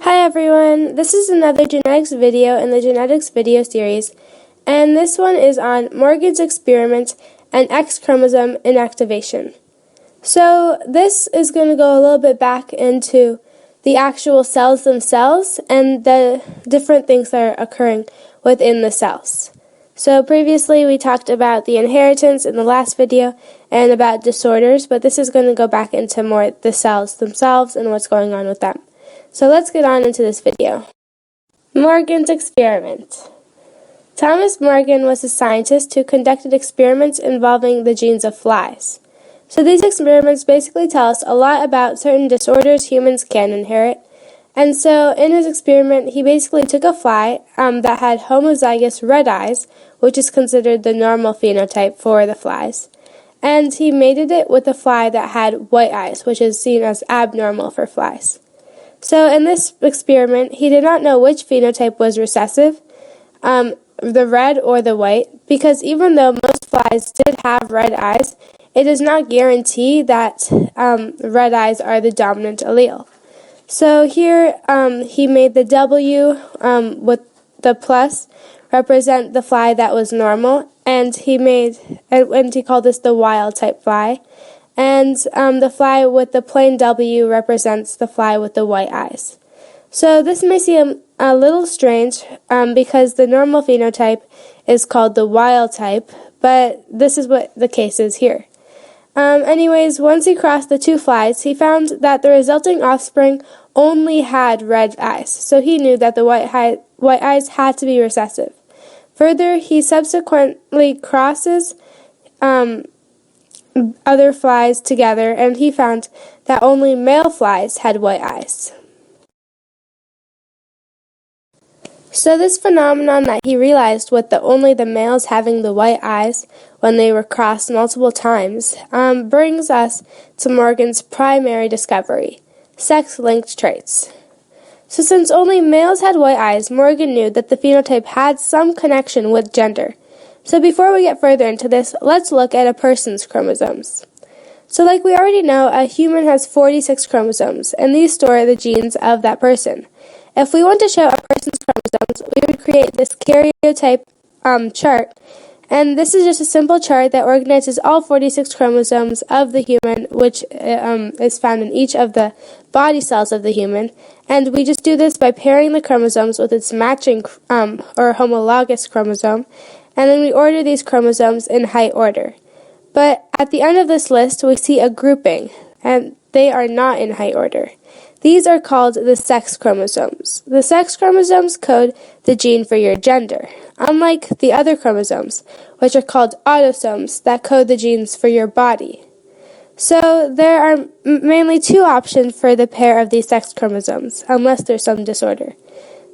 Hi everyone, this is another genetics video in the genetics video series, and this one is on Morgan's experiment and X chromosome inactivation. So this is going to go a little bit back into the actual cells themselves and the different things that are occurring within the cells. So previously we talked about the inheritance in the last video and about disorders, but this is going to go back into more the cells themselves and what's going on with them. So let's get on into this video. Morgan's experiment. Thomas Morgan was a scientist who conducted experiments involving the genes of flies. So these experiments basically tell us a lot about certain disorders humans can inherit. And so in his experiment, he basically took a fly that had homozygous red eyes, which is considered the normal phenotype for the flies, and he mated it with a fly that had white eyes, which is seen as abnormal for flies. So in this experiment, he did not know which phenotype was recessive, the red or the white, because even though most flies did have red eyes, it does not guarantee that red eyes are the dominant allele. So here he made the W with the plus represent the fly that was normal, and he called this the wild type fly. And the fly with the plain W represents the fly with the white eyes. So this may seem a little strange because the normal phenotype is called the wild type, but this is what the case is here. Anyways, once he crossed the two flies, he found that the resulting offspring only had red eyes, so he knew that the white eyes had to be recessive. Further, he subsequently crosses other flies together, and he found that only male flies had white eyes. So this phenomenon that he realized with only the males having the white eyes when they were crossed multiple times brings us to Morgan's primary discovery, sex-linked traits. So since only males had white eyes, Morgan knew that the phenotype had some connection with gender. So before we get further into this, let's look at a person's chromosomes. So like we already know, a human has 46 chromosomes, and these store the genes of that person. If we want to show a person's chromosomes, we would create this karyotype chart, and this is just a simple chart that organizes all 46 chromosomes of the human, which is found in each of the body cells of the human, and we just do this by pairing the chromosomes with its matching or homologous chromosome, and then we order these chromosomes in height order. But at the end of this list, we see a grouping, and they are not in height order. These are called the sex chromosomes. The sex chromosomes code the gene for your gender, unlike the other chromosomes, which are called autosomes that code the genes for your body. So there are mainly two options for the pair of these sex chromosomes, unless there's some disorder.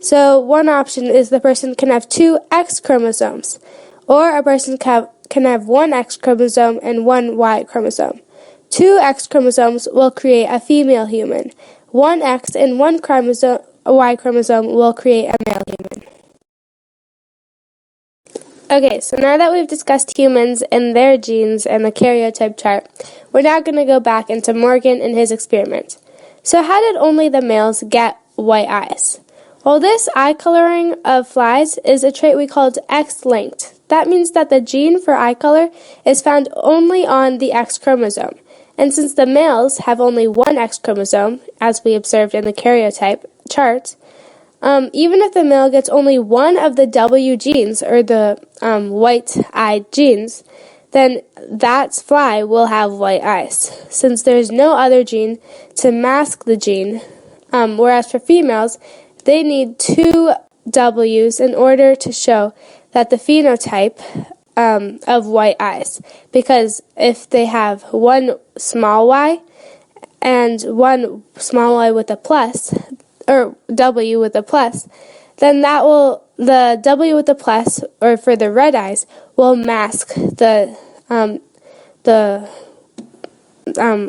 So one option is the person can have two X chromosomes, or a person can have one X chromosome and one Y chromosome. Two X chromosomes will create a female human. One X and one Y chromosome will create a male human. Okay, so now that we've discussed humans and their genes and the karyotype chart, we're now going to go back into Morgan and his experiment. So how did only the males get white eyes? Well, this eye coloring of flies is a trait we called X-linked. That means that the gene for eye color is found only on the X chromosome. And since the males have only one X chromosome, as we observed in the karyotype chart, even if the male gets only one of the W genes, or the white-eyed genes, then that fly will have white eyes, since there's no other gene to mask the gene, whereas for females, they need two W's in order to show that the phenotype of white eyes, because if they have one small y and one small y with a plus, or W with a plus, then the W with the plus, or for the red eyes, will mask the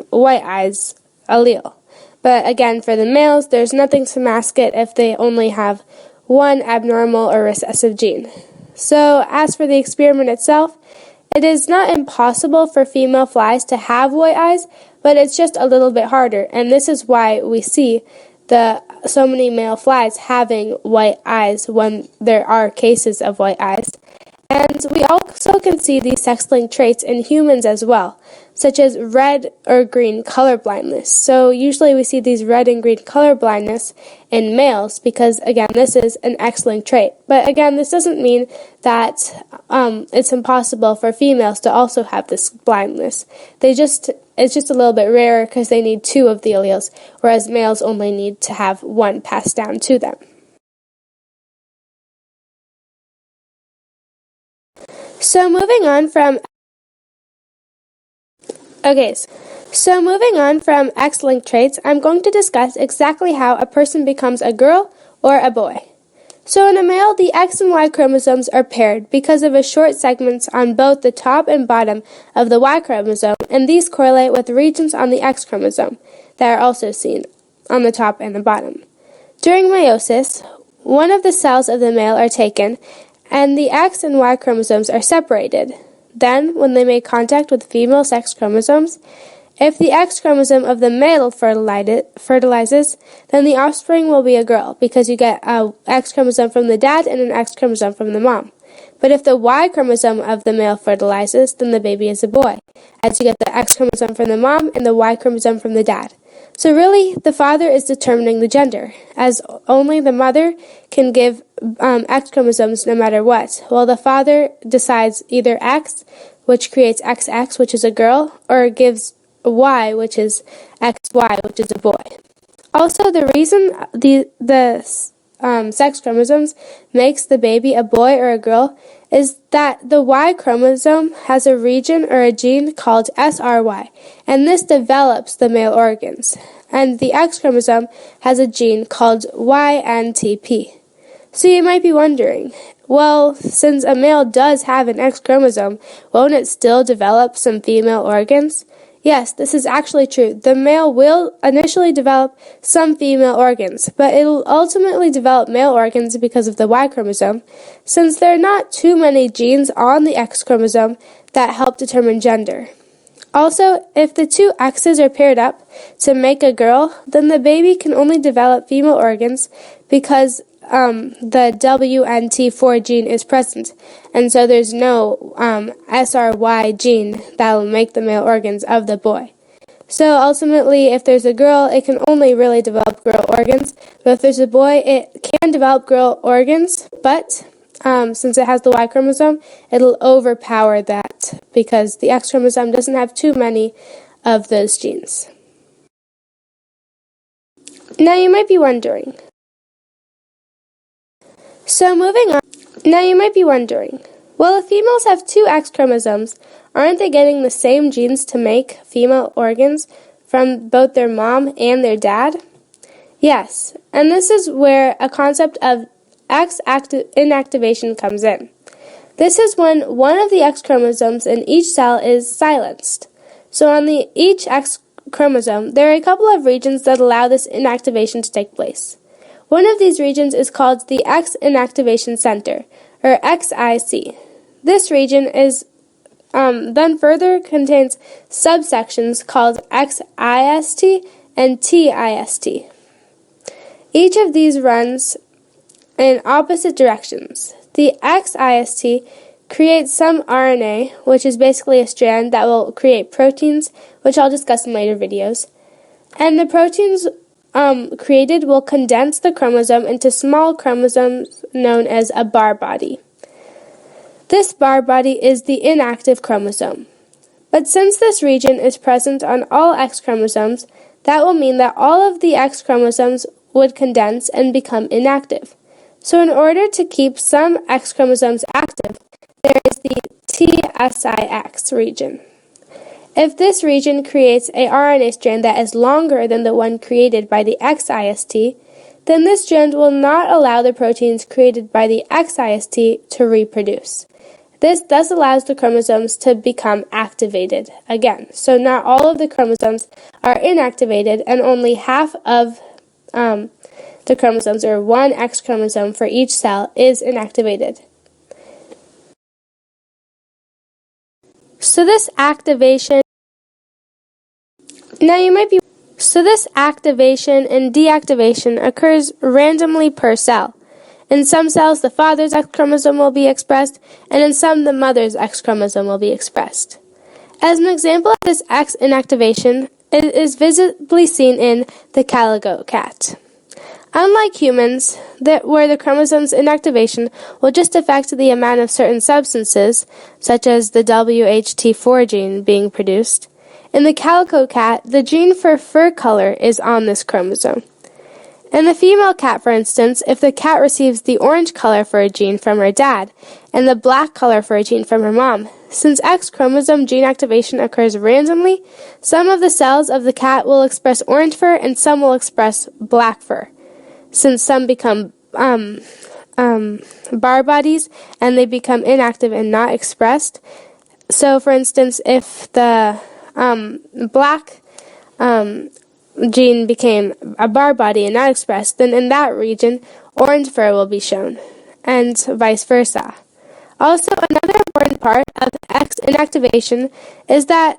white eyes allele. But again, for the males, there's nothing to mask it if they only have one abnormal or recessive gene. So as for the experiment itself, it is not impossible for female flies to have white eyes, but it's just a little bit harder, and this is why we see so many male flies having white eyes when there are cases of white eyes. And we also can see these sex-linked traits in humans as well, such as red or green color blindness. So usually we see these red and green color blindness in males because, again, this is an X-linked trait. But again, this doesn't mean that it's impossible for females to also have this blindness. It's just a little bit rarer because they need 2 of the alleles, whereas males only need to have 1 passed down to them. So moving on from X-linked traits, I'm going to discuss exactly how a person becomes a girl or a boy. So in a male, the X and Y chromosomes are paired because of a short segments on both the top and bottom of the Y chromosome, and these correlate with regions on the X chromosome that are also seen on the top and the bottom. During meiosis, one of the cells of the male are taken, and the X and Y chromosomes are separated. Then, when they make contact with female sex chromosomes, if the X chromosome of the male fertilizes, then the offspring will be a girl because you get an X chromosome from the dad and an X chromosome from the mom. But if the Y chromosome of the male fertilizes, then the baby is a boy, as you get the X chromosome from the mom and the Y chromosome from the dad. So really, the father is determining the gender, as only the mother can give X chromosomes no matter what, while the father decides either X, which creates XX, which is a girl, or gives Y, which is XY, which is a boy. Also, the reason the sex chromosomes makes the baby a boy or a girl is that the Y chromosome has a region or a gene called SRY, and this develops the male organs, and the X chromosome has a gene called YNTP. So you might be wondering, well, since a male does have an X chromosome, won't it still develop some female organs? Yes, this is actually true. The male will initially develop some female organs, but it will ultimately develop male organs because of the Y chromosome, since there are not too many genes on the X chromosome that help determine gender. Also, if the 2 X's are paired up to make a girl, then the baby can only develop female organs because the WNT4 gene is present, and so there's no SRY gene that will make the male organs of the boy. So ultimately, if there's a girl, it can only really develop girl organs, but if there's a boy, it can develop girl organs, but since it has the Y chromosome, it'll overpower that because the X chromosome doesn't have too many of those genes. Now you might be wondering, well, if females have 2 X chromosomes, aren't they getting the same genes to make female organs from both their mom and their dad? Yes, and this is where a concept of X inactivation comes in. This is when one of the X chromosomes in each cell is silenced. So on each X chromosome, there are a couple of regions that allow this inactivation to take place. One of these regions is called the X Inactivation Center, or XIC. This region is then further contains subsections called XIST and TIST. Each of these runs in opposite directions. The XIST creates some RNA, which is basically a strand that will create proteins, which I'll discuss in later videos. And the proteins created will condense the chromosome into small chromosomes known as a Barr body. This Barr body is the inactive chromosome. But since this region is present on all X chromosomes, that will mean that all of the X chromosomes would condense and become inactive. So in order to keep some X chromosomes active, there is the TSIX region. If this region creates a RNA strand that is longer than the one created by the XIST, then this strand will not allow the proteins created by the XIST to reproduce. This thus allows the chromosomes to become activated again. So not all of the chromosomes are inactivated, and only half of the chromosomes, or 1 X chromosome for each cell, is inactivated. So this activation. Now you might So this activation and deactivation occurs randomly per cell. In some cells, the father's X chromosome will be expressed, and in some, the mother's X chromosome will be expressed. As an example of this X inactivation, it is visibly seen in the Calico Cat. Unlike humans, where the chromosome's inactivation will just affect the amount of certain substances, such as the WHT4 gene being produced, in the Calico Cat, the gene for fur color is on this chromosome. In the female cat, for instance, if the cat receives the orange color for a gene from her dad and the black color for a gene from her mom, since X chromosome gene activation occurs randomly, some of the cells of the cat will express orange fur and some will express black fur. Since some become Barr bodies and they become inactive and not expressed. So, for instance, if the black gene became a Barr body and not expressed, then in that region, orange fur will be shown, and vice versa. Also, another important part of X inactivation is that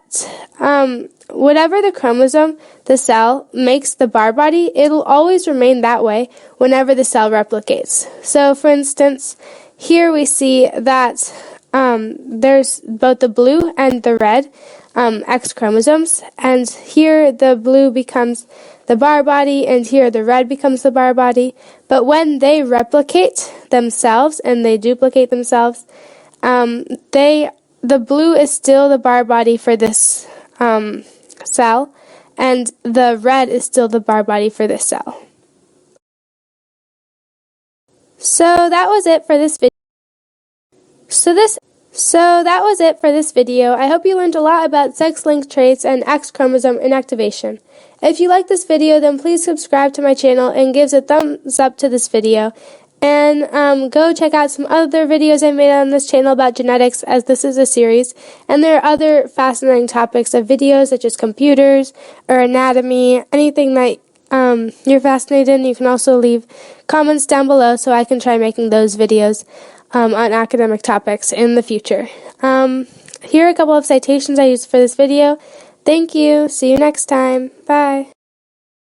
whatever the chromosome the cell makes the Barr body, it'll always remain that way whenever the cell replicates. So, for instance, here we see that there's both the blue and the red X chromosomes, and here the blue becomes the Barr body, and here the red becomes the Barr body. But when they replicate themselves and they duplicate themselves, the blue is still the Barr body for this cell, and the red is still the Barr body for this cell. So that was it for this video. So that was it for this video. I hope you learned a lot about sex-linked traits and X chromosome inactivation. If you like this video, then please subscribe to my channel and give a thumbs up to this video. And go check out some other videos I made on this channel about genetics, as this is a series. And there are other fascinating topics of videos such as computers or anatomy, anything that you're fascinated in. You can also leave comments down below so I can try making those videos on academic topics in the future. Here are a couple of citations I used for this video. Thank you. See you next time. Bye.